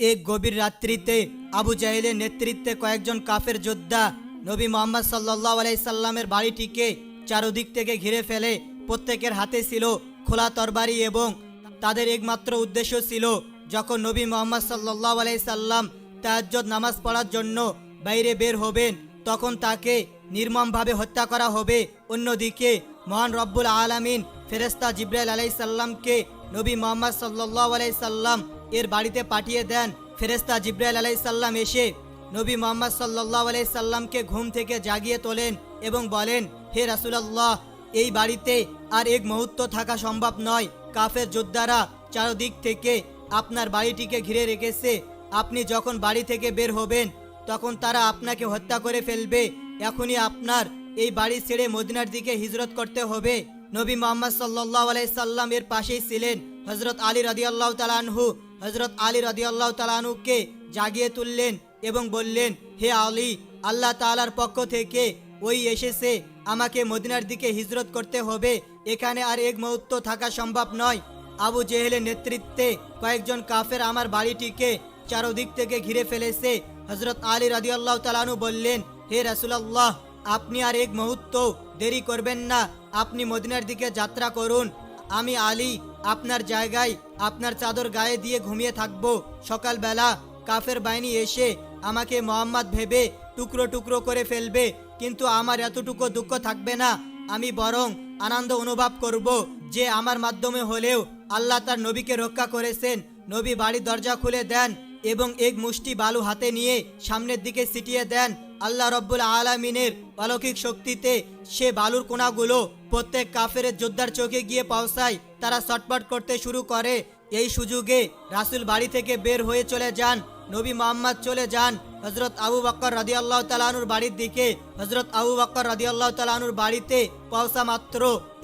এক গভীর রাত্রিতে আবু জাহেলের নেতৃত্বে কয়েকজন কাফের যোদ্ধা নবী মুহাম্মদ সাল্লাল্লাহু আলাইহি সাল্লামের বাড়িটিকে চারদিক থেকে ঘিরে ফেলে। প্রত্যেকের হাতে ছিল খোলা তরবারি এবং তাদের একমাত্র উদ্দেশ্য ছিল যখন নবী মুহাম্মদ সাল্লাল্লাহু আলাইহি সাল্লাম তাহাজ্জুদ নামাজ পড়ার জন্য বাইরে বের হবেন তখন তাকে নির্মমভাবে হত্যা করা হবে। অন্যদিকে মহান রব্বুল আলামিন ফেরেশতা জিবরাইল আলাইহিস সালামকে নবী মুহাম্মদ সাল্লাল্লাহু আলাইহি সাল্লাম এর বাড়িতে পাঠিয়ে দেন। ফেরেশতা জিবরাইল আলাইহিস সালাম এসে নবী মুহাম্মদ সাল্লাল্লাহু আলাইহি সাল্লামকে ঘুম থেকে জাগিয়ে তোলেন এবং বলেন, হে রাসূলুল্লাহ, এই বাড়িতে আর এক মুহূর্ত থাকা সম্ভব নয়। কাফের যোদ্ধারা চারদিক থেকে আপনার বাড়িটিকে ঘিরে রেখেছে। আপনি যখন বাড়ি থেকে বের হবেন তখন তারা আপনাকে হত্যা করে ফেলবে। এখনই আপনার এই বাড়ি ছেড়ে মদিনার দিকে হিজরত করতে হবে। নবী মুহাম্মদ সাল্লাল্লাহু আলাইহি সাল্লাম এর পাশেই ছিলেন হযরত আলী রাদিয়াল্লাহু তাআলা আনহু। হযরত আলী রাদিয়াল্লাহু তাআলা আনহুকে জাগিয়ে তুললেন এবং বললেন, হে আলী, আল্লাহ তাআলার পক্ষ থেকে ওই এসেছে, আমাকে মদিনার দিকে হিজরত করতে হবে। এখানে আর এক মুহূর্ত থাকা সম্ভব নয়। আবু জেহেলের নেতৃত্বে কয়েকজন কাফের আমার বাড়িটিকে চারদিক থেকে ঘিরে ফেলেছে। হযরত আলী রাদিয়াল্লাহু তাআলা আনহু বললেন, হে রাসূলুল্লাহ, আপনি আর এক মুহূর্ত দেরি করবেন না, আপনি মদিনার দিকে যাত্রা করুন। আমি আলী আপনার জায়গায় আপনার চাদর গায়ে দিয়ে ঘুমিয়ে থাকব। সকালবেলা কাফের বাহিনী এসে আমাকে মোহাম্মদ ভেবে টুকরো টুকরো করে ফেলবে, কিন্তু আমার এতটুকু দুঃখ থাকবে না। আমি বরং আনন্দ অনুভব করব যে আমার মাধ্যমে হলেও আল্লাহ তার নবীকে রক্ষা করেছেন। নবী বাড়ির দরজা খুলে দেন এবং এক মুষ্টি বালু হাতে নিয়ে সামনের দিকে ছিটিয়ে দেন। আল্লাহ রব্বুল আলামিনের অলৌকিক শক্তিতে সে বালুর কোণাগুলো প্রত্যেক কাফের যোদ্ধার চোখে গিয়ে পৌঁছায়। তারা ছটফট করতে শুরু করে। এই সুযোগে রাসূল বাড়ি থেকে বের হয়ে চলে যান। নবী মুহাম্মদ চলে যান হযরত আবু বকর রাদিয়াল্লাহু তাআলা আনহুর বাড়ির দিকে। হযরত আবু বকর রাদিয়াল্লাহু তাআলা আনহুর বাড়িতে পৌঁছা মাত্র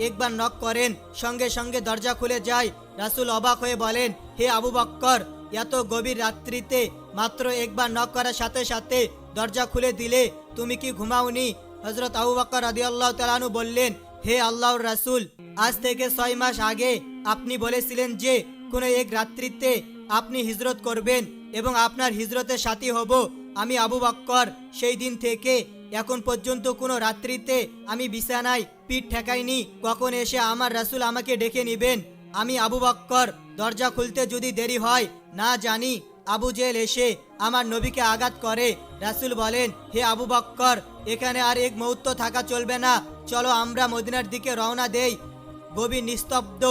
একবার নক করেন, সঙ্গে সঙ্গে দরজা খুলে যায়। রাসূল অবাক হয়ে বলেন, হে আবু বকর, এত গভীর রাত্রিতে মাত্র একবার নক করার সাথে সাথে দরজা খুলে দিলে, তুমি কি ঘুমাওনি? হযরত আবু বকর রাদিয়াল্লাহু তাআলা আনহু বললেন, হে আল্লাহর রাসূল, আজ থেকে 6 মাস আগে আপনি বলেছিলেন যে কোনো এক রাত্রিতে আপনি হিজরত করবেন এবং আপনার হিজরতের সাথী হব। আমি আবু বকর সেই দিন থেকে এখন পর্যন্ত কোনো রাত্রিতে আমি বিছানায় পিঠ ঠেকাইনি। কখন এসে আমার রাসূল আমাকে ডেকে নেবেন? আমি আবু বকর দরজা খুলতে যদি দেরি হয়, না জানি আবু জেহেল এসে আমার নবীকে আঘাত করে। রাসূল বলেন, হে আবু বকর, এখানে আর এক মুহূর্ত থাকা চলবে না, চলো আমরা মদিনার দিকে রওনা দেই। গভীর নিস্তব্ধ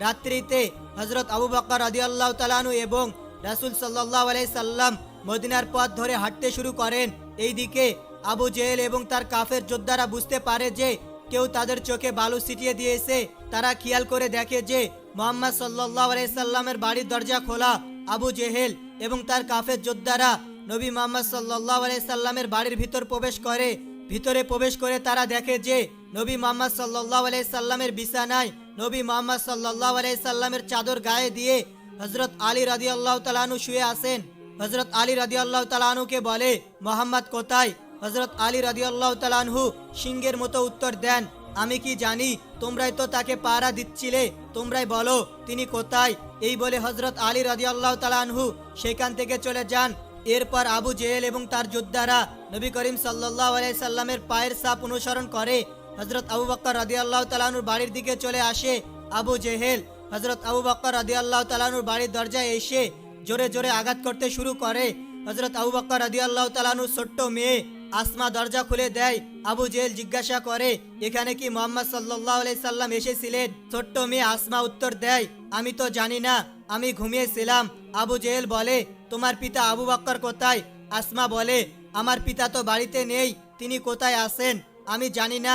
রাত্রিতে হযরত আবু বকর রাদিয়াল্লাহু তাআলা আনহু এবং রাসূল সাল্লাল্লাহু আলাইহি সাল্লাম মদিনার পথ ধরে হাঁটতে শুরু করেন। এইদিকে আবু জেহেল এবং তার কাফের যোদ্ধারা বুঝতে পারে যে কেউ তাদের চোখে বালু ছিটিয়ে দিয়েছে। তারা খেয়াল করে দেখে যে মুহাম্মদ সাল্লাল্লাহু আলাইহি সাল্লামের বাড়ির দরজা খোলা। আবু জেহেল এবং তার কাফের যোদ্ধারা নবী মুহাম্মদ সাল্লাল্লাহু আলাইহি সাল্লামের বাড়ির ভিতর প্রবেশ করে। ভিতরে প্রবেশ করে তারা দেখে যে নবী মুহাম্মদ সাল্লাল্লাহু আলাইহি সাল্লামের বিছানায় নবী মুহাম্মদ সাল্লাল্লাহু আলাইহি সাল্লামের চাদর গায়ে দিয়ে হযরত আলী রাদিয়াল্লাহু তাআলা আনহু শুয়ে আছেন। হযরত আলী রাদিয়াল্লাহু তাআলা আনহুকে বলে, মুহাম্মদ কোথায়? হযরত আলী রাদিয়াল্লাহু তাআলা আনহু সিংহের মতো উত্তর দেন, আমি কি জানি, তোমরাই তো তাকে পাহারা দিচ্ছিলে, তোমরাই বলো তিনি কোথায়। এই বলে হযরত আলী রাদিয়াল্লাহু তাআলা আনহু সেখান থেকে চলে যান। এরপর আবু জেহেল এবং তার যোদ্ধারা নবী করিম সাল্লাল্লাহু আলাইহি সাল্লামের পায়ের ছাপ অনুসরণ করে হযরত আবু বকর রাদিয়াল্লাহু তাআলা আনহুর বাড়ির দিকে চলে আসে। আবু জেহেল হযরত আবু বকর রাদিয়াল্লাহু তাআলা আনহুর বাড়ির দরজায় এসে জোরে জোরে আঘাত করতে শুরু করে। হযরত আবু বকর রাদিয়াল্লাহু তাআলা আনহুর ছোট্ট মেয়ে আসমা দরজা খুলে দেয়। আবু জেহেল জিজ্ঞাসা করে, এখানে কি মুহাম্মদ সাল্লাল্লাহু আলাইহি সাল্লাম এসেছিলেন? ছোট্ট মেয়ে আসমা উত্তর দেয়, আমি তো জানি না, আমি ঘুমিয়েছিলাম। আবু জেহেল বলে, তোমার পিতা আবু বকর কোথায়? আসমা বলে, আমার পিতা তো বাড়িতে নেই, তিনি কোথায় আছেন আমি জানি না।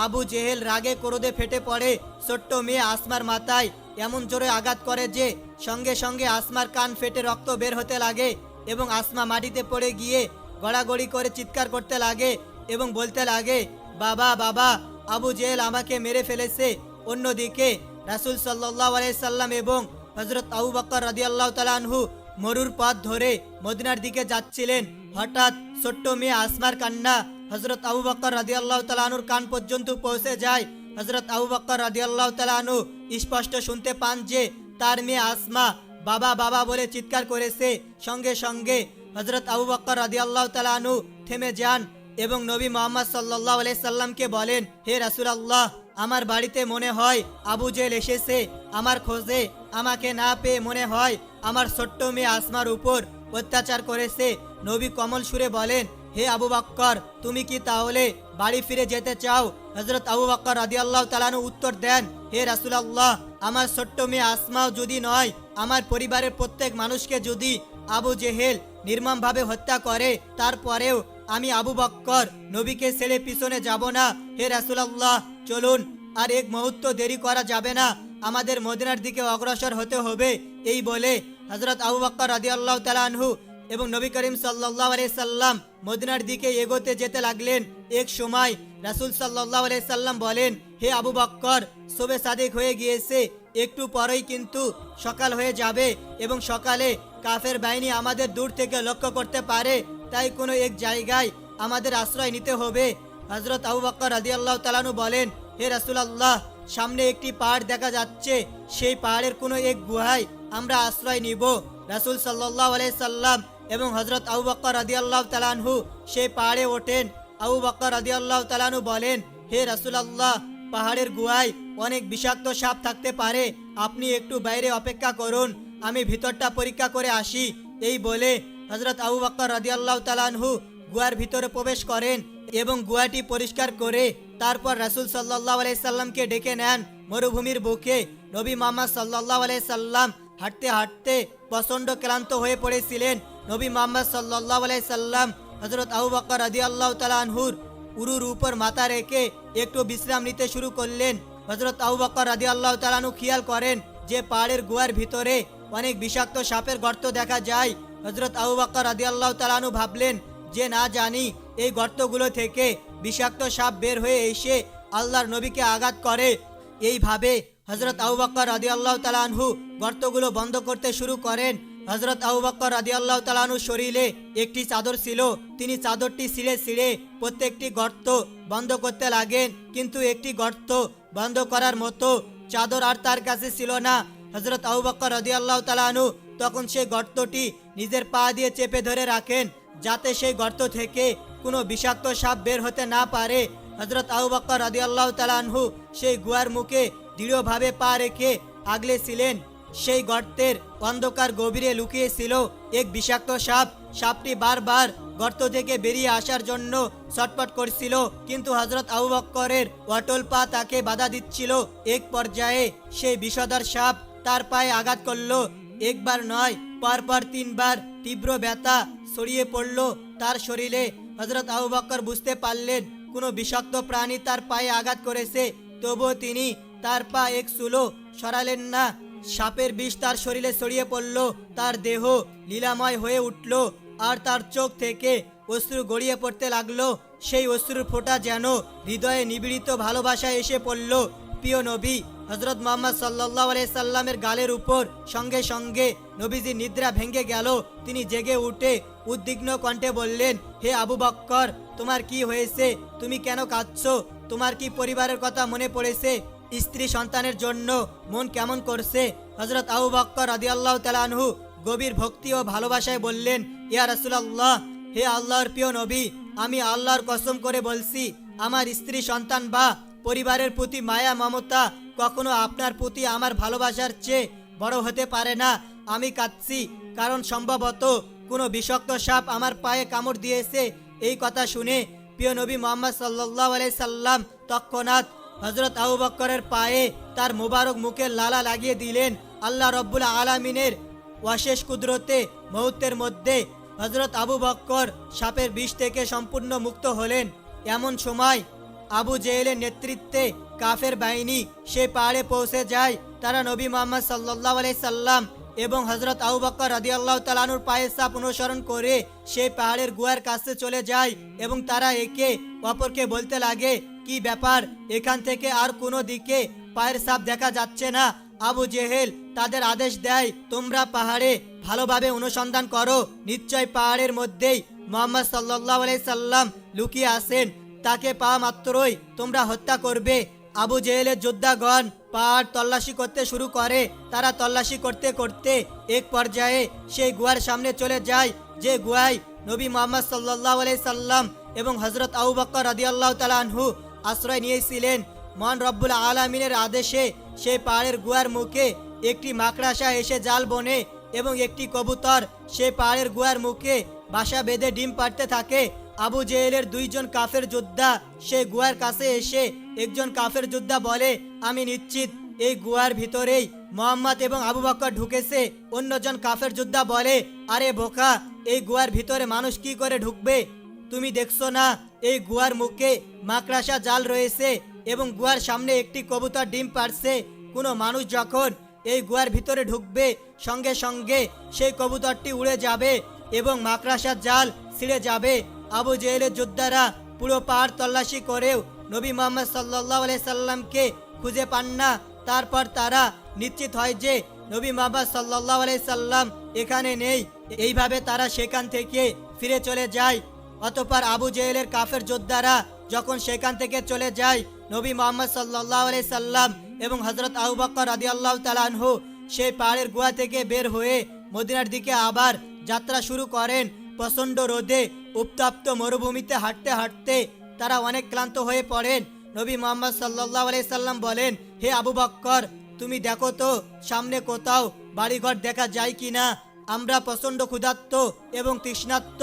আবু জেহেল রাগে ক্রোধে ফেটে পড়ে। ছোট্ট মেয়ে আসমার মাথায় এমন জোরে আঘাত করে যে সঙ্গে সঙ্গে আসমার কান ফেটে রক্ত বের হতে লাগে এবং আসমা মাটিতে পড়ে গিয়ে গড়াগড়ি করে চিৎকার করতে লাগে এবং বলতে লাগে, বাবা বাবা, আবু জেহেল আমাকে মেরে ফেলেছে। অন্যদিকে রাসূল সাল্লাল্লাহু আলাইহি সাল্লাম এবং হযরত আবু বকর রাদিয়াল্লাহু তাআলা আনহু মরুর পথ ধরে মদিনার দিকে যাচ্ছিলেন। হঠাৎ ছোট্ট মেয়ে আসমার কান্না হযরত আবু বকর রাদিয়াল্লাহু তাআলা আনহুর কান পর্যন্ত পৌঁছে যায়। হযরত আবু বকর রাদিয়াল্লাহু তাআলা আনহু স্পষ্ট শুনতে পান যে তার মেয়ে আসমা বাবা বাবা বলে চিৎকার করেছে। সঙ্গে সঙ্গে হযরত আবু বকর রাদিয়াল্লাহু তাআলা আনহু থেমে যান এবং নবী মুহাম্মদ সাল্লাল্লাহু আলাইহি সাল্লামকে বলেন, হে রাসূলুল্লাহ, আমার বাড়িতে মনে হয় আবু জেহেল এসেছে। আমার খোঁজে আমাকে না পেয়ে মনে হয় আমার ছোট্ট মেয়ে আসমার উপর অত্যাচার করেছে। নবী কমল সুরে বলেন, হে আবু বকর, তুমি কি তাহলে বাড়ি ফিরে যেতে চাও? হযরত আবু বকর রাদিয়াল্লাহু তাআলা আনহু উত্তর দেন, হে রাসূলুল্লাহ, আমার ছোট্ট মেয়ে আসমাও যদি নয়, আমার পরিবারের প্রত্যেক মানুষকে যদি আবু জেহেল নির্মমভাবে হত্যা করে, তারপরেও আমি আবু বকর নবীকে ছেড়ে পিছনে যাব না। হে রাসূলুল্লাহ, চলুন, আর এক মুহূর্ত দেরি করা যাবে না, আমাদের মদিনার দিকে অগ্রসর হতে হবে। এই বলে হযরত আবু বকর রাদিয়াল্লাহু তাআলা আনহু এবং নবী করিম সাল্লাল্লাহু আলাইহি সাল্লাম মদিনার দিকে এগোতে যেতে লাগলেন। এক সময় রাসূল সাল্লাল্লাহু আলাইহি সাল্লাম বলেন, হে আবু বকর, শবে সাদিক হয়ে গিয়েছে, একটু পরেই কিন্তু সকাল হয়ে যাবে এবং সকালে কাফের বাহিনী আমাদের দূর থেকে লক্ষ্য করতে পারে, তাই কোনো এক জায়গায় আমাদের আশ্রয় নিতে হবে। হযরত আবু বকর রাদিয়াল্লাহু তাআলা আনহু বলেন, হে রাসূলুল্লাহ, সামনে একটি পাহাড় দেখা যাচ্ছে, সেই পাহাড়ের কোনো এক গুহায় আমরা আশ্রয় নিব। রাসূল সাল্লাল্লাহু আলাইহি সাল্লাম এবং হযরত আবু বকর রাদিয়াল্লাহু তাআলা আনহু সেই পাহাড়ে ওঠেন। আবু বকর রাদিয়াল্লাহু তাআলা আনহু বলেন, হে রাসূলুল্লাহ, পাহাড়ের গুহায় অনেক বিষাক্ত সাপ থাকতে পারে, আপনি একটু বাইরে অপেক্ষা করুন, আমি ভিতরটা পরীক্ষা করে আসি। এই বলে হযরত আবু বকর রাদিয়াল্লাহু তাআলা আনহু গুহার ভিতরে প্রবেশ করেন এবং গুহাটি পরিষ্কার করে তারপর রাসূল সাল্লাল্লাহু আলাইহি সাল্লামকে ডেকে নেন। মরুভূমির বুকে নবী মুহাম্মদ সাল্লাল্লাহু আলাইহি সাল্লাম হাঁটতে হাঁটতে প্রচণ্ড ক্লান্ত হয়ে পড়েছিলেন। নবী মুহাম্মদ সাল্লাল্লাহু আলাইহি সাল্লাম হযরত আবু বকর রাদিয়াল্লাহু তাআলা আনহুর উরুর উপর মাথা রেখে একটু বিশ্রাম নিতে শুরু করলেন। হযরত আবু বকর রাদিয়াল্লাহু তাআলা আনহু খেয়াল করেন যে পাহাড়ের গুহার ভিতরে অনেক বিষাক্ত সাপের গর্ত দেখা যায়। হযরত আবু বকর রাদিয়াল্লাহু তাআলা আনহু ভাবলেন যে না জানি এই গর্তগুলো থেকে বিষাক্ত সাপ বের হয়ে এসে আল্লাহর নবীকে আঘাত করে। এইভাবে হযরত আবু বকর রাদিয়াল্লাহু তাআলা আনহু গর্তগুলো বন্ধ করতে শুরু করেন। হযরত আবু বকর রাদিয়াল্লাহু তাআলা আনহুর শরীরে একটি চাদর ছিল, তিনি চাদরটি ছিঁড়ে ছিঁড়ে প্রত্যেকটি গর্ত বন্ধ করতে লাগেন, কিন্তু একটি গর্ত বন্ধ করার মতো চাদর আর তার কাছে ছিল না। হযরত আবু বকর রাদিয়াল্লাহু তাআলা আনহু তখন সেই গর্তটি নিজের পা দিয়ে চেপে ধরে রাখেন, যাতে সেই গর্ত থেকে কোনো বিষাক্ত সাপ বের হতে না পারে। হযরত আবু বকর রাদিয়াল্লাহু তাআলা আনহু সেই গুহার মুখে দৃঢ়ভাবে পা রেখে আগলেছিলেন। সেই গর্তের অন্ধকার গভীরে লুকিয়েছিল এক বিষাক্ত সাপ। সাপটি বারবার গর্ত থেকে বেরিয়ে আসার জন্য ছটফট করছিল, কিন্তু হযরত আবু বকরের অটল পা তাকে বাধা দিচ্ছিল। এক পর্যায়ে সেই বিষধর সাপ তার পায়ে আঘাত করলো। একবার নয়, পরপর 3 বার তীব্র ব্যথা ছড়িয়ে পড়ল তার শরীরে। হযরত আবু বকর বুঝতে পারলেন কোনো বিষাক্ত প্রাণী তার পায়ে আঘাত করেছে, তবুও তিনি তার পা এক চুলো সরালেন না। সাপের বিষ তার শরীরে ছড়িয়ে পড়ল, তার দেহ লীলাময় হয়ে উঠল আর তার চোখ থেকে অশ্রু গড়িয়ে পড়তে লাগলো। সেই অশ্রুর ফোঁটা যেন হৃদয়ে নিবিড়িত ভালোবাসায় এসে পড়ল। প্রিয় নবী হযরত মুহাম্মদ সাল্লাল্লাহু আলাইহি সাল্লামের গালের উপর সঙ্গে সঙ্গে নবীজির নিদ্রা ভেঙে গেল। তিনি জেগে উঠে উদ্বিগ্ন কণ্ঠে বললেন, হে আবু বকর, তোমার কি হয়েছে? তুমি কেন কাঁদছো? তোমার কি পরিবারের কথা মনে পড়েছে? স্ত্রী সন্তানের জন্য মন কেমন করছে? হযরত আবু বকর রাদিয়াল্লাহু তাআলা আনহু গভীর ভক্তি ও ভালোবাসায় বললেন, ইয়া রাসূলুল্লাহ, হে আল্লাহর প্রিয় নবী, আমি আল্লাহর কসম করে বলছি, আমার স্ত্রী সন্তান বা পরিবারের প্রতি মায়া মমতা কখনো আপনার প্রতি আমার ভালোবাসার চেয়ে বড় হতে পারে না। আমি কাঁদছি কারণ সম্ভবত কোনো বিষাক্ত সাপ আমার পায়ে কামড় দিয়েছে। এই কথা শুনে প্রিয় নবী মুহাম্মদ সাল্লাল্লাহু আলাইহি সাল্লাম তৎক্ষণাৎ হযরত আবু বকরের পায়ে তার মুবারক মুখের লালা লাগিয়ে দিলেন। আল্লাহ রব্বুল আলামিনের অশেষ কুদরতে মুহূর্তের মধ্যে হযরত আবু বকর সাপের বিষ থেকে সম্পূর্ণ মুক্ত হলেন। এমন সময় আবু জেহেলের নেতৃত্বে কাফের বাহিনী সেই পাহাড়ে পৌঁছে যায়। তারা নবী মুহাম্মদ সাল্লাল্লাহু আলাইহি সাল্লাম এবং হযরত আবু বকর রাদিয়াল্লাহু তাআলা আনহুর পায়ের ছাপ অনুসরণ করে সেই পাহাড়ের গুহার কাছে চলে যায় এবং তারা একে অপরকে বলতে লাগে, কি ব্যাপার, এখান থেকে আর কোনো দিকে পায়ের ছাপ দেখা যাচ্ছে না। আবু জেহেল তাদের আদেশ দেয়, তোমরা পাহাড়ে ভালোভাবে অনুসন্ধান করো, নিশ্চয় পাহাড়ের মধ্যেই মুহাম্মদ সাল্লাল্লাহু আলাইহি সাল্লাম লুকিয়ে আছেন, তাকে পাওয়া মাত্রই তোমরা হত্যা করবে। আবু জেহেলের যোদ্ধাগণ পাহাড় তল্লাশি করতে শুরু করে। তারা তল্লাশি করতে করতে এক পর্যায়ে সেই গুহার সামনে চলে যায়, যে গুহায় নবী মুহাম্মদ সাল্লাল্লাহু আলাইহি সাল্লাম এবং হযরত আবু বকর রাদিয়াল্লাহু তাআলা আনহু আশ্রয় নিয়েছিলেন। মহান রব্বুল আলামিনের আদেশে সেই পাহাড়ের গুহার মুখে একটি মাকড়াসা এসে জাল বনে এবং একটি কবুতর সেই পাহাড়ের গুহার মুখে বাসা বেঁধে ডিম পাড়তে থাকে। আবু জেহেলের দুইজন কাফের যোদ্ধা সেই গুহার কাছে এসে একজন কাফের যোদ্ধা বলে, আমি নিশ্চিত এই গুহার ভিতরেই মোহাম্মদ এবং আবু বকর ঢুকেছে। অন্যজন কাফের যোদ্ধা বলে, আরে বোকা, এই গুহার ভিতরে মানুষ কি করে ঢুকবে? তুমি দেখছো না এই গুহার মুখে মাকড়াসা জাল রয়েছে এবং গুহার সামনে একটি কবুতর ডিম পাড়ছে। কোনো মানুষ যখন এই গুহার ভিতরে ঢুকবে সঙ্গে সঙ্গে সেই কবুতরটি উড়ে যাবে এবং মাকড়াসার জাল ছিঁড়ে যাবে। আবু জেহেলের যোদ্ধারা পুরো পাহাড় তল্লাশি করেও নবী মুহাম্মদ সাল্লাল্লাহু আলাইহি সাল্লামকে খুঁজে পান না। তারপর তারা নিশ্চিত হয় যে নবী মুহাম্মদ সাল্লাল্লাহু আলাইহি সাল্লাম এখানে নেই। এইভাবে তারা সেখান থেকে ফিরে চলে যায়। অতঃপর আবু জেহেলের কাফের যোদ্ধারা যখন সেখান থেকে চলে যায়, নবী মুহাম্মদ সাল্লাল্লাহু আলাইহি সাল্লাম এবং হযরত আবু বকর রাদিয়াল্লাহু তাআলা আনহু সেই পাহাড়ের গুহা থেকে বের হয়ে মদিনার দিকে আবার যাত্রা শুরু করেন। প্রচণ্ড রোদে উত্তপ্ত মরুভূমিতে হাঁটতে হাঁটতে তারা অনেক ক্লান্ত হয়ে পড়েন। নবী মুহাম্মদ সাল্লাল্লাহু আলাইহি সাল্লাম বলেন, হে আবু বকর, তুমি দেখো তো সামনে কোথাও বাড়িঘর দেখা যায় কিনা। আমরা প্রচণ্ড ক্ষুধার্ত এবং তৃষ্ণার্ত।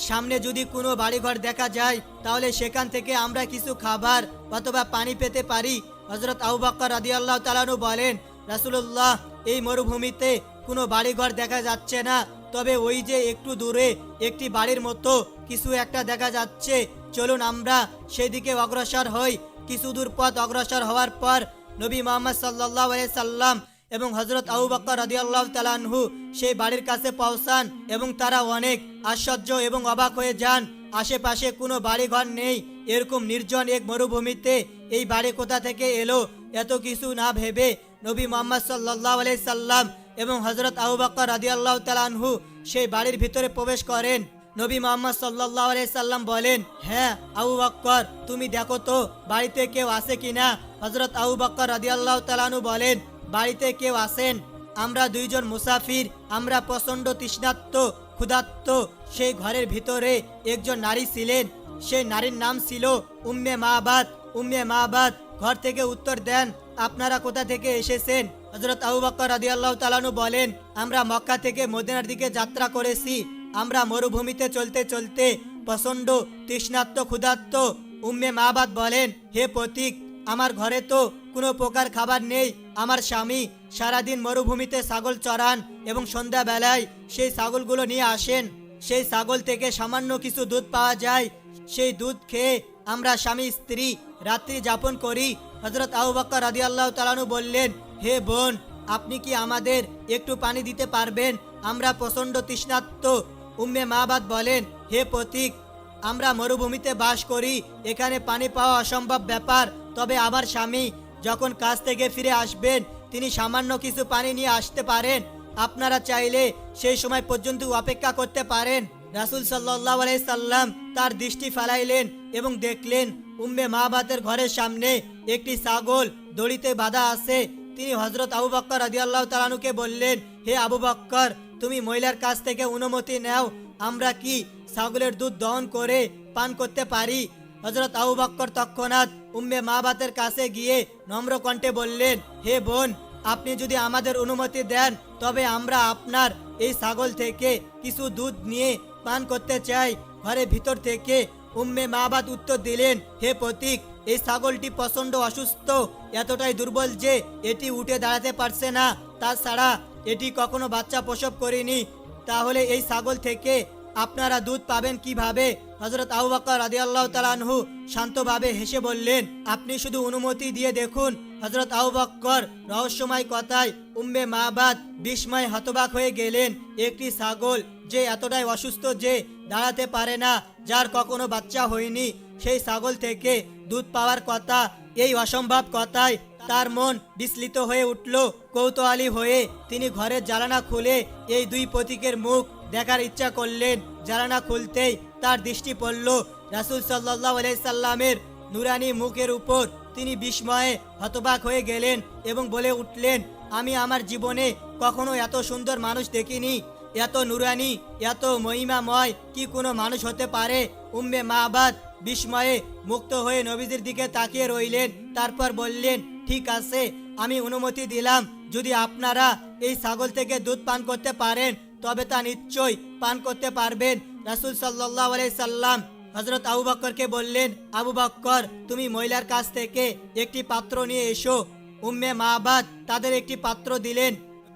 সামনে যদি কোনো বাড়িঘর দেখা যায় তাহলে সেখান থেকে আমরা কিছু খাবার অথবা পানি পেতে পারি। হযরত আবু বকর রাদিয়াল্লাহু তাআলা আনহু বলেন, রাসূলুল্লাহ, এই মরুভূমিতে কোনো বাড়িঘর দেখা যাচ্ছে না, তবে ওই যে একটু দূরে একটি বাড়ির মতো কিছু একটা দেখা যাচ্ছে, চলুন আমরা সেদিকে অগ্রসর হই। কিছু দূর পথ অগ্রসর হওয়ার পর নবী মুহাম্মদ সাল্লাল্লাহু আলাইহি সাল্লাম এবং হযরত আবু বকর রাদিয়াল্লাহু তাআলা আনহু সেই বাড়ির কাছে পৌঁছান এবং তারা অনেক আশ্চর্য এবং অবাক হয়ে যান। আশেপাশে কোনো বাড়িঘর নেই। এরকম নির্জন এক মরুভূমিতে এই বাড়ি কোথা থেকে এলো? এত কিছু না ভেবে নবী মুহাম্মদ সাল্লাল্লাহু আলাইহি সাল্লাম এবং হযরত আবু বকর রাদিয়াল্লাহু তাআলা আনহু সেই বাড়ির ভিতরে প্রবেশ করেন। নবী মুহাম্মদ সাল্লাল্লাহু আলাইহি সাল্লাম বলেন, হ্যাঁ আবু বকর, তুমি দেখো তো বাড়িতে কেউ আছে কিনা। হযরত আবু বকর রাদিয়াল্লাহু তাআলা আনহু বলেন, বাড়িতে কেউ আছেন? আমরা দুইজন মুসাফির, আমরা প্রচণ্ড তৃষ্ণার্ত ক্ষুধার্ত। সেই ঘরের ভিতরে একজন নারী ছিলেন, সেই নারীর নাম ছিল উম্মে মাবাদ। উম্মে মাবাদ ঘর থেকে উত্তর দেন, আপনারা কোথা থেকে এসেছেন? হযরত আবু বকর রাদিয়াল্লাহু তাআলা আনহু বলেন, আমরা মক্কা থেকে মদিনার দিকে যাত্রা করেছি। আমরা মরুভূমিতে চলতে চলতে প্রচণ্ড তৃষ্ণার্ত ক্ষুধার্ত। উম্মে মাবাদ বলেন, হে পথিক, আমার ঘরে তো কোনো প্রকার খাবার নেই। আমার স্বামী সারাদিন মরুভূমিতে ছাগল চড়ান এবং সন্ধ্যাবেলায় সেই ছাগলগুলো নিয়ে আসেন। সেই ছাগল থেকে সামান্য কিছু দুধ পাওয়া যায়। সেই দুধ খেয়ে আমরা স্বামী স্ত্রী রাত্রি যাপন করি। হযরত আবু বকর রাদিয়াল্লাহু তাআলা আনহু বললেন, হে বোন, আপনি কি আমাদের একটু পানি দিতে পারবেন? আমরা প্রচণ্ড তৃষ্ণার্ত। উম্মে মাবাদ বলেন, হে পথিক, আমরা মরুভূমিতে বাস করি, এখানে পানি পাওয়া অসম্ভব ব্যাপার। তবে আমার স্বামী যখন কাজ থেকে ফিরে আসবেন তিনি সামান্য কিছু পানি নিয়ে আসতে পারেন। আপনারা চাইলে সেই সময় পর্যন্ত অপেক্ষা করতে পারেন। রাসূল সাল্লাল্লাহু আলাইহি সাল্লাম তার দৃষ্টি ফেলাইলেন এবং দেখলেন উম্মে মাবাদের ঘরের সামনে একটি ছাগল দড়িতে বাঁধা আছে। তিনি হযরত আবু বকর রাদিয়াল্লাহু তাআলা আনহুকে বললেন, হে আবু বকর, তুমি মহিলার কাছ থেকে অনুমতি নাও, আমরা কি ছাগলের দুধ দহন করে পান করতে পারি? হযরত আবু বকর তৎক্ষণাৎ উম্মে মাবাদের কাছে গিয়ে নম্র কণ্ঠে বললেন, হে বোন, আপনি যদি আমাদের অনুমতি দেন তবে আমরা আপনার এই ছাগল থেকে কিছু দুধ নিয়ে পান করতে চাই। ঘরের ভিতর থেকে উম্মে মাবাদ উত্তর দিলেন, হে পথিক, এই ছাগলটি প্রচণ্ড অসুস্থ, এতটাই দুর্বল যে এটি উঠে দাঁড়াতে পারছে না। তাছাড়া এটি কখনো বাচ্চা প্রসব করেনি। তাহলে এই ছাগল থেকে আপনারা দুধ পাবেন কিভাবে? হযরত আবু বকর রাদিয়াল্লাহু তাআলা আনহু শান্তভাবে হেসে বললেন, আপনি শুধু অনুমতি দিয়ে দেখুন। হযরত আবু বকর রহস্যময় কথায় উম্মে মাবাদ বিস্ময়ে হতবাক হয়ে গেলেন। একটি ছাগল যে এতটাই অসুস্থ যে দাঁড়াতে পারে না, যার কখনো বাচ্চা হয়নি, সেই ছাগল থেকে দুধ পাওয়ার কথা, এই অসম্ভব কথায় তার মন বিচলিত হয়ে উঠল। কৌতূহলী হয়ে তিনি ঘরের জানালা খুলে এই দুই পথিকের মুখ দেখার ইচ্ছা করলেন। জানালা খুলতেই তার দৃষ্টি পড়ল রাসূল সাল্লাল্লাহু আলাইহি সাল্লামের নুরানি মুখের উপর। তিনি বিস্ময়ে হতবাক হয়ে গেলেন এবং বলে উঠলেন, আমি আমার জীবনে কখনো এত সুন্দর মানুষ দেখিনি, এত নুরানি, এত মহিমাময় কি কোনো মানুষ হতে পারে। উম্মে মাবাদ বিস্ময়ে মুক্ত হয়ে নবীজির দিকে তাকিয়ে রইলেন। তারপর বললেন, ঠিক আছে, আমি অনুমতি দিলাম, যদি আপনারা এই ছাগল থেকে দুধ পান করতে পারেন তবে তা নিশ্চয়ই পান করতে পারবেন। রাসূল সাল্লাল্লাহু আলাইহি সাল্লাম হযরত আবু বকরকে বললেন, আবু বকর, তুমি মহিলার কাছ থেকে একটি পাত্র নিয়ে এসো। উম্মে মাবাদ তাদের একটি পাত্র দিলেন।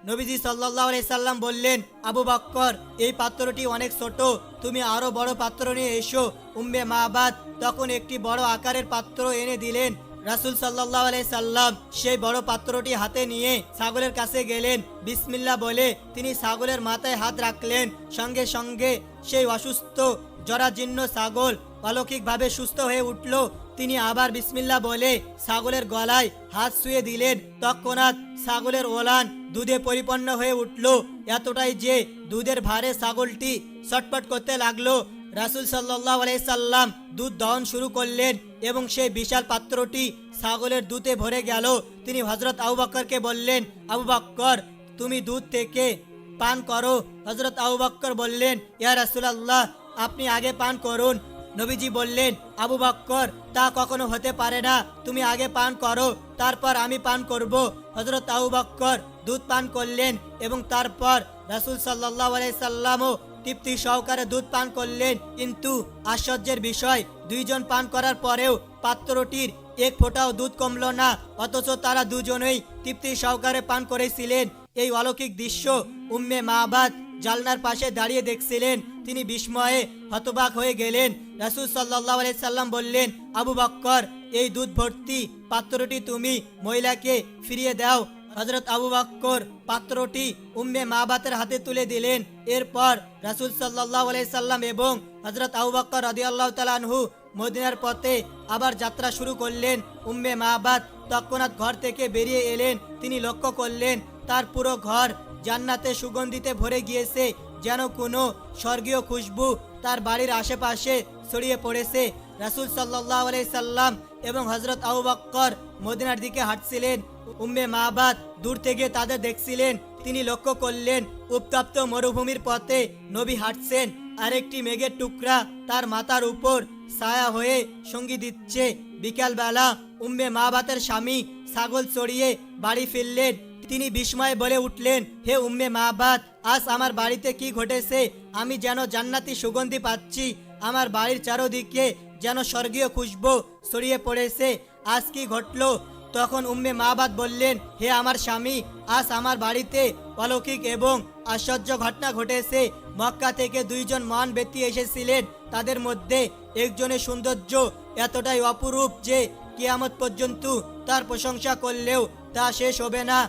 নবীজি সাল্লাল্লাহু আলাইহি সাল্লাম বললেন, আবু বকর, এই পাত্রটি অনেক ছোট, তুমি আরো বড় পাত্র নিয়ে এসো। উম্মে মাবাদ তখন একটি বড় আকারের পাত্র এনে দিলেন। রাসূল সাল্লাল্লাহু আলাইহি সাল্লাম সেই বড় পাত্রটি হাতে নিয়ে ছাগলের কাছে গেলেন। বিসমিল্লাহ বলে তিনি ছাগলের মাথায় হাত রাখলেন। সঙ্গে সঙ্গে সেই অসুস্থ জরাজীর্ণ ছাগল অলৌকিকভাবে সুস্থ হয়ে উঠল। তিনি আবার বিসমিল্লাহ বলে ছাগলের গলায় হাত ছুঁয়ে দিলেন। তৎক্ষণাৎ ছাগলের ওলান দুধে পরিপূর্ণ হয়ে উঠল, এতটাই যে দুধের ভারে ছাগলটি ছটফট করতে লাগলো। রাসূল সাল্লাল্লাহু আলাইহি সাল্লাম দুধ দহন শুরু করলেন এবং সেই বিশাল পাত্রটি ছাগলের দুধে ভরে গেল। তিনি হযরত আবু বকরকে বললেন, আবু বকর, তুমি দুধ থেকে পান করো। হযরত আবু বকর বললেন, ইয়া রাসূলুল্লাহ, আপনি আগে পান করুন। নবীজি বললেন, আবু বকর, তা কখনো হতে পারে না, তুমি আগে পান করো, তারপর আমি পান করব। হযরত আবু বকর দুধ পান করলেন এবং তারপর রাসূল সাল্লাল্লাহু আলাইহি সাল্লামও তৃপ্তি সহকারে দুধ পান করলেন। কিন্তু আশ্চর্যের বিষয়, দুইজন পান করার পরেও পাত্রটির এক ফোঁটাও দুধ কমল না, অথচ তারা দুজনেই তৃপ্তি সহকারে পান করেছিলেন। এই অলৌকিক দৃশ্য উম্মে মাবাদ জালনার পাশে দাঁড়িয়ে দেখছিলেন। তিনি বিস্ময়ে হতবাক হয়ে গেলেন। রাসূল সাল্লাল্লাহু আলাইহি সাল্লাম বললেন, আবু বকর, এই দুধ ভর্তি পাত্রটি তুমি মহিলাকে ফিরিয়ে দাও। হযরত আবু বকর পাত্রটি উম্মে মাবাতের হাতে তুলে দিলেন। এরপর রাসূল সাল্লাল্লাহু আলাইহি সাল্লাম এবং হযরত আবু বকর রাদিয়াল্লাহু তাআলা আনহু মদিনার পথে আবার যাত্রা শুরু করলেন। উম্মে মাবাত তৎক্ষণাৎ ঘর থেকে বেরিয়ে এলেন। তিনি লক্ষ্য করলেন তার পুরো ঘর জান্নাতে সুগন্ধিতে ভরে গিয়েছে, যেন কোনো স্বর্গীয় খুশবু তার বাড়ির আশেপাশে ছড়িয়ে পড়েছে। রাসূল সাল্লাল্লাহু আলাইহি সাল্লাম এবং হযরত আবু বকর মদিনার দিকে হাঁটছিলেন। উম্মে মাবাত দূর থেকে তাদের দেখছিলেন। তিনি লক্ষ্য করলেন উত্তপ্ত মরুভূমির পথে নবী হাঁটছেন, আরেকটি মেঘের টুকরা তার মাথার উপর ছায়া হয়ে সঙ্গী দিচ্ছে। বিকালবেলা উম্মে মাবাতের স্বামী ছাগল চড়িয়ে বাড়ি ফিরলেন। তিনি বিস্ময়ে বলে উঠলেন, হে উম্মে মাবাত, আজ আমার বাড়িতে কি ঘটেছে? আমি যেন জান্নাতি সুগন্ধি পাচ্ছি, আমার বাড়ির চারদিকে যেন স্বর্গীয় খুশবু ছড়িয়ে পড়েছে, আজ কি ঘটলো? তখন উম্মে মাবাত বললেন, হে আমার স্বামী, আজ আমার বাড়িতে অলৌকিক এবং আশ্চর্য ঘটনা ঘটেছে। মক্কা থেকে দুইজন মহান ব্যক্তি এসেছিলেন। তাদের মধ্যে একজনের সৌন্দর্য এতটাই অপরূপ যে কিয়ামত পর্যন্ত তার প্রশংসা করলেও তা শেষ হবে না।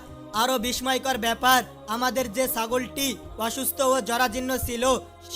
আরো বিস্ময়কর ব্যাপার, আমাদের যে ছাগলটি অসুস্থ ও জরাজীর্ণ ছিল,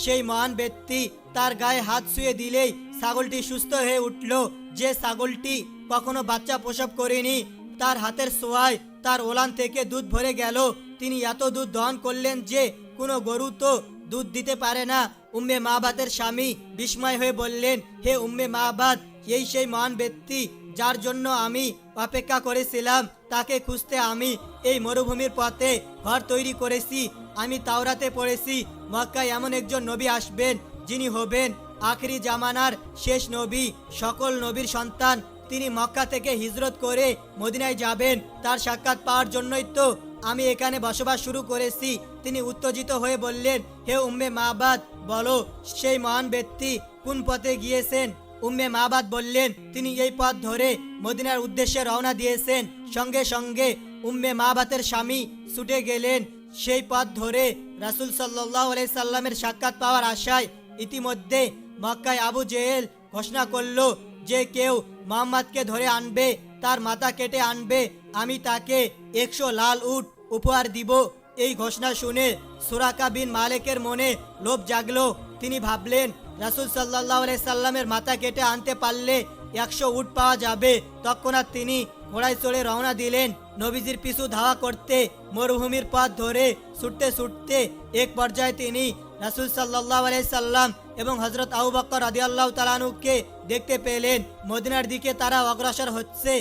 সেই মহান ব্যক্তি তার গায়ে হাত ছুঁয়ে দিলেই ছাগলটি সুস্থ হয়ে উঠল। যে ছাগলটি কখনো বাচ্চা প্রসব করেনি, তার হাতের ছোঁয়ায় তার ওলান থেকে দুধ ভরে গেল। তিনি এত দুধ দহন করলেন যে কোনো গরু তো দুধ দিতে পারে না। উম্মে মাবাতের স্বামী বিস্ময় হয়ে বললেন, হে উম্মে মাবাত, এই সেই মহান ব্যক্তি যার জন্য আমি অপেক্ষা করেছিলাম। তাকে খুঁজতে আমি এই মরুভূমির পথে ঘর তৈরি করেছি। আমি তাওরাতে পড়েছি মক্কায় এমন একজন নবী আসবেন যিনি হবেন আখেরি জামানার শেষ নবী, সকল নবীর সন্তান। তিনি মক্কা থেকে হিজরত করে মদিনায় যাবেন। তার সাক্ষাৎ পাওয়ার জন্যই তো আমি এখানে বসবাস শুরু করেছি। তিনি উত্তেজিত হয়ে বললেন, হে উম্মে মাবাত, বলো সেই মহান ব্যক্তি কোন পথে গিয়েছেন? উম্মে মাবাত বললেন, তিনি এই পথ ধরে মদিনার উদ্দেশ্যে রওনা দিয়েছেন। সঙ্গে সঙ্গে উম্মে মাবাতের স্বামী ছুটে গেলেন সেই পথ ধরে। রাসূল সাল্লাল্লাহু আলাইহি সাল্লামের সাক্ষাৎ পাওয়ার আশায় ইতিমধ্যে মক্কায় আবু জেহেল ঘোষণা করলো, যে কেউ মুহাম্মদকে ধরে আনবে, তার মাথা কেটে আনবে, আমি তাকে 100 লাল উট উপহার দিব। এই ঘোষণা শুনে সুরাকা বিন মালিকের মনে লোভ জাগলো। তিনি ভাবলেন, রাসূল সাল্লাল্লাহু আলাইহি সাল্লামের মাথা কেটে আনতে পারলে 100 উট পাওয়া যাবে। তৎক্ষণাৎ তিনি ঘোড়ায় চড়ে রওনা দিলেন নবীজির পিছু ধাওয়া করতে। মরুভূমির পথ ধরে ছুটতে ছুটতে এক পর্যায়ে তিনি রাসূল সাল্লাল্লাহু আলাইহি সাল্লাম এবং হযরত আবু বকর রাদিয়াল্লাহু তাআলা আনহুকে দেখতে পেলেন। মদিনার দিকে তারা অগ্রসর হচ্ছে।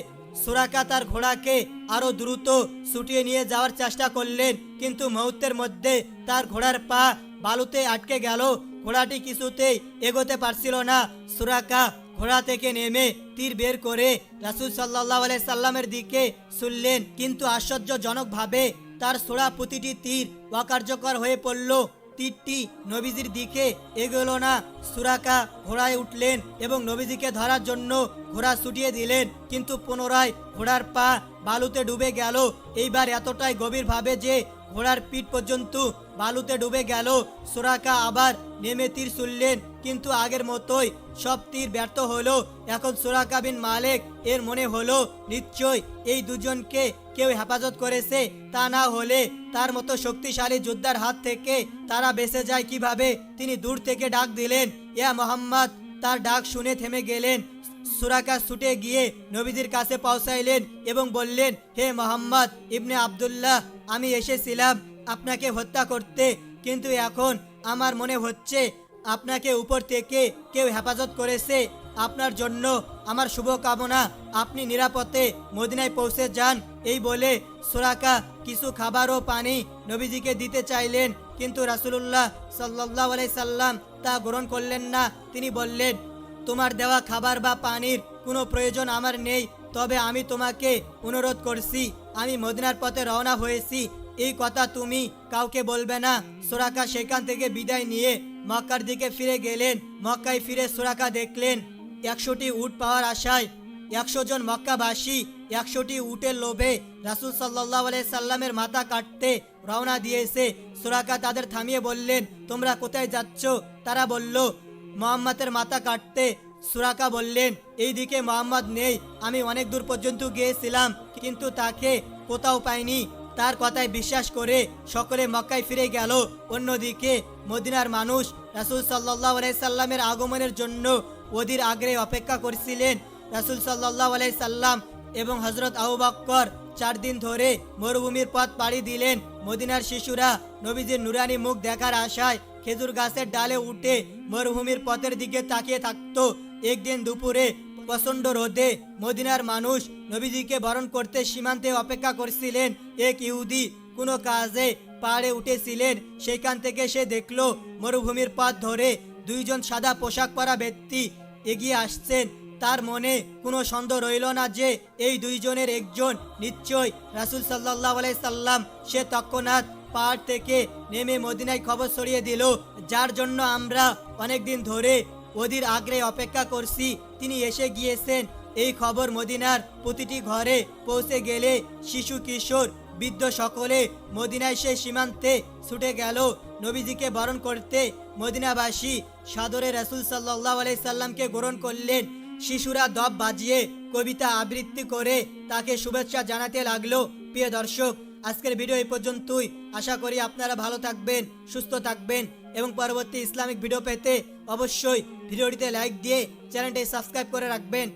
সুরাকা তার ঘোড়াকে আরো দ্রুত ছুটিয়ে নিয়ে যাওয়ার চেষ্টা করলেন, কিন্তু মুহূর্তের মধ্যে তার ঘোড়ার পা বালুতে আটকে গেল। ঘোড়াটি কিছুতেই এগোতে পারছিল না। সুরাকা ঘোড়া থেকে নেমে তীর বের করে রাসূল সাল্লাল্লাহু আলাইহি সাল্লামের দিকে ছুড়লেন, কিন্তু আশ্চর্যজনকভাবে তার ছোড়া প্রতিটি তীর অকার্যকর হয়ে পড়ল। তীরটি নবীজির দিকে এগোলো না। সুরাকা ঘোড়ায় উঠলেন এবং নবীজিকে ধরার জন্য ঘোড়া ছুটিয়ে দিলেন, কিন্তু পুনরায় ঘোড়ার পা বালুতে ডুবে গেল। এইবার এতটাই গভীরভাবে যে ঘোড়ার পিঠ পর্যন্ত বালুতে ডুবে গেল। সুরাকা আবার নেমে তীর ছুড়লেন, কিন্তু আগের মতোই সব তীর ব্যর্থ হলো। এখন সুরাকা বিন মালিক এর মনে হলো নিশ্চয় এই দুজনকে কেউ হেফাজত করেছে, তা না হলে তার মতো শক্তিশালী যোদ্ধার হাত থেকে তারা বেঁচে যায় কিভাবে। তিনি দূর থেকে ডাক দিলেন, ইয়া মোহাম্মদ। তার ডাক শুনে থেমে গেলেন। সুরাকা ছুটে গিয়ে নবীজির কাছে পৌঁছাইলেন এবং বললেন, হে মোহাম্মদ ইবনে আব্দুল্লাহ, আমি এসেছিলাম আপনাকে হত্যা করতে, কিন্তু এখন আমার মনে হচ্ছে আপনাকে উপর থেকে কেউ হেফাজত করেছে। আপনার জন্য আমার শুভকামনা। আপনি নিরাপদে মদিনায় পৌঁছে যান। এই বলে সুরাকা কিছু খাবার ও পানি নবীজিকে দিতে চাইলেন, কিন্তু রাসূলুল্লাহ সাল্লাল্লাহু আলাইহি সাল্লাম তা গ্রহণ করলেন না। তিনি বললেন, তোমার দেওয়া খাবার বা পানির কোনো প্রয়োজন আমার নেই, তবে আমি তোমাকে অনুরোধ করছি, আমি মদিনার পথে রওনা হয়েছি, এই কথা তুমি কাউকে বলবে না। সুরাকা সেখান থেকে বিদায় নিয়ে মক্কার দিকে ফিরে গেলেন। মক্কায় ফিরে সুরাকা দেখলেন 100টি উট পাওয়ার আশায় 100 জন মক্কাবাসী 100টি উটের লোভে রাসূল সাল্লাল্লাহু আলাইহি সাল্লামের মাথা কাটতে রওনা দিয়েছে। সুরাকা তাদের থামিয়ে বললেন, তোমরা কোথায় যাচ্ছ? তারা বলল, মুহাম্মাদের মাথা কাটতে। সুরাকা বললেন, এই দিকে মুহাম্মদ নেই, আমি অনেক দূর পর্যন্ত গিয়েছিলাম, কিন্তু তাকে কোথাও পাইনি। তার কথায় বিশ্বাস করে সকলে মক্কায় ফিরে গেল। অন্যদিকে মদিনার মানুষ রাসূল সাল্লাল্লাহু আলাইহি সাল্লামের আগমনের জন্য অধীর আগ্রহে অপেক্ষা করছিলেন। রাসূল সাল্লাল্লাহু আলাইহি সাল্লাম এবং হযরত আবু বকর 4 দিন ধরে মরুভূমির পথ পাড়ি দিলেন। মদিনার শিশুরা নবীজির নুরানি মুখ দেখার আশায় খেজুর গাছের ডালে উঠে মরুভূমির পথের দিকে তাকিয়ে থাকত। একদিন দুপুরে প্রচণ্ড রোদে মদিনার মানুষ নবীজিকে বরণ করতে সীমান্তে অপেক্ষা করছিলেন। এক ইহুদি কোনো কাজে পাহাড়ে উঠেছিলেন। সেখান থেকে সে দেখলো মরুভূমির পথ ধরে 2 জন সাদা পোশাক পরা ব্যক্তি এগিয়ে আসছেন। তার মনে কোনো সন্দেহ রইল না যে এই 2 জনের একজন নিশ্চয় রাসূল সাল্লাল্লাহু আলাইহি সাল্লাম। সে তৎক্ষণাৎ পাহাড় থেকে নেমে মদিনায় খবর ছড়িয়ে দিল, যার জন্য আমরা অনেক দিন ধরে অধীর আগ্রহে অপেক্ষা করছি, তিনি এসে গিয়েছেন। এই খবর মদিনার প্রতিটি ঘরে পৌঁছে গেলে শিশু, কিশোর, বৃদ্ধ সকলে মদিনায় সে সীমান্তে ছুটে গেল নবীজিকে বরণ করতে। মদিনাবাসী সাদরে রাসূল সাল্লাল্লাহু আলাইহি সাল্লামকে গ্রহণ করলেন। শিশুরা দপ বাজিয়ে কবিতা আবৃত্তি করে তাকে শুভেচ্ছা জানাতে লাগলো। প্রিয় দর্শক, আজকের ভিডিও এই পর্যন্তই। আশা করি আপনারা ভালো থাকবেন, সুস্থ থাকবেন এবং পরবর্তী ইসলামিক ভিডিও পেতে অবশ্যই ভিডিওটিতে লাইক দিয়ে চ্যানেলটি সাবস্ক্রাইব করে রাখবেন।